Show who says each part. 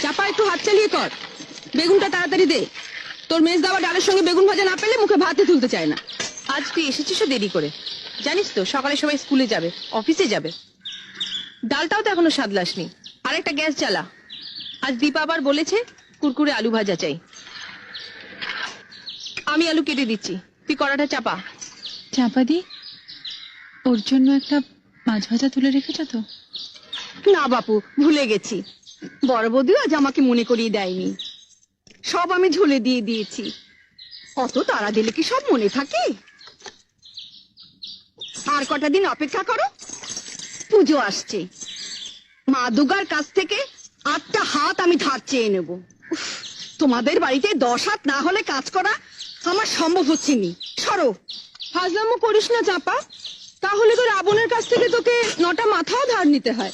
Speaker 1: চাপা একটু হাত চালিয়ে কর, বেগুনটা তাড়াতাড়ি দে। তোর মেজ দাওয়া ডালের সঙ্গে বেগুন ভাজা না পেলে মুখে ভাতই তুলতে চায় না।
Speaker 2: আজ তুই এসেছিস দেরি করে, জানিস তো সকালে সবাই স্কুলে যাবে, অফিসে যাবে। ডালটাও তো এখনো সাদলাসনি। আর একটা গ্যাস জ্বালা। আজ দীপা আবার বলেছে কুরকুরে আলু ভাজা চাই। আমি আলু কেটে দিচ্ছি, তুই কড়াটা চাপা।
Speaker 3: চাপা দি, ওর জন্য একটা মাছ ভাজা তুলে রেখেছ তো?
Speaker 1: না বাপু, ভুলে গেছি। বড় বৌদিও আজ আমাকে মনে করিয়ে দেয়নি। সব আমি ঝুলে দিয়ে দিয়েছি। অত তাড়া দিলে কি সব মনে থাকে? আর কটা দিন অপেক্ষা করো, পুজো আসছে। মা দুর্গার কাছ থেকে 8টা হাত আমি ধার চেয়ে নেব। উফ, তোমাদের বাড়িতে 10 হাত না হলে কাজ করা আমার সম্ভব হচ্ছে নি। সরো। ফাজলামো করিস না চাপা, তাহলে তো রাবণের কাছ থেকে তোকে 9টা মাথাও ধার নিতে হয়।